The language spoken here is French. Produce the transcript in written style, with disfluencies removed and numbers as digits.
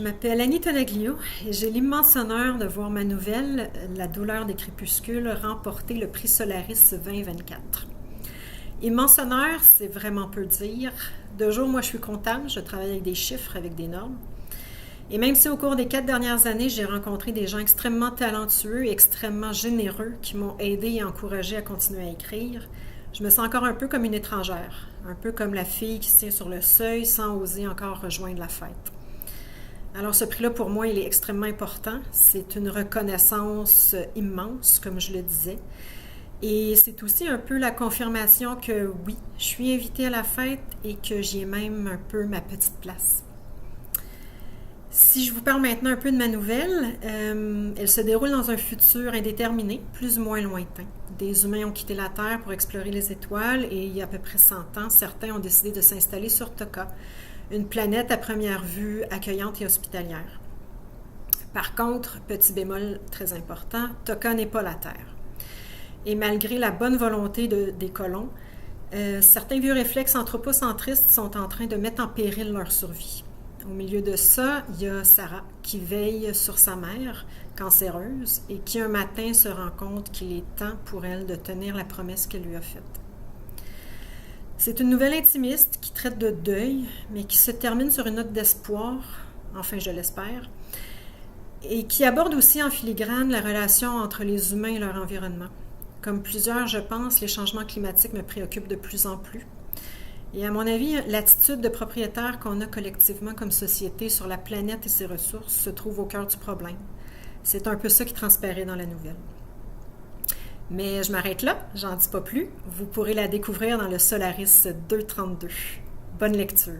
m'appelle Annie Tonaglio et j'ai l'immense honneur de voir ma nouvelle, La douleur des crépuscules, remporter le prix Solaris 2024. Immense honneur, c'est vraiment peu dire. De jour, moi je suis comptable, je travaille avec des chiffres, avec des normes. Et même si au cours des 4 dernières années, j'ai rencontré des gens extrêmement talentueux et extrêmement généreux qui m'ont aidé et encouragé à continuer à écrire, je me sens encore un peu comme une étrangère, un peu comme la fille qui se tient sur le seuil sans oser encore rejoindre la fête. Alors ce prix-là, pour moi, il est extrêmement important. C'est une reconnaissance immense, comme je le disais. Et c'est aussi un peu la confirmation que oui, je suis invitée à la fête et que j'y ai même un peu ma petite place. Si je vous parle maintenant un peu de ma nouvelle, elle se déroule dans un futur indéterminé, plus ou moins lointain. Des humains ont quitté la Terre pour explorer les étoiles et il y a à peu près 100 ans, certains ont décidé de s'installer sur Toka, une planète à première vue accueillante et hospitalière. Par contre, petit bémol très important, Toka n'est pas la Terre. Et malgré la bonne volonté des colons, certains vieux réflexes anthropocentristes sont en train de mettre en péril leur survie. Au milieu de ça, il y a Sarah qui veille sur sa mère, cancéreuse, et qui un matin se rend compte qu'il est temps pour elle de tenir la promesse qu'elle lui a faite. C'est une nouvelle intimiste qui traite de deuil, mais qui se termine sur une note d'espoir, enfin je l'espère, et qui aborde aussi en filigrane la relation entre les humains et leur environnement. Comme plusieurs, je pense, les changements climatiques me préoccupent de plus en plus. Et à mon avis, l'attitude de propriétaire qu'on a collectivement comme société sur la planète et ses ressources se trouve au cœur du problème. C'est un peu ça qui transparaît dans la nouvelle. Mais je m'arrête là, j'en dis pas plus. Vous pourrez la découvrir dans le Solaris 232. Bonne lecture!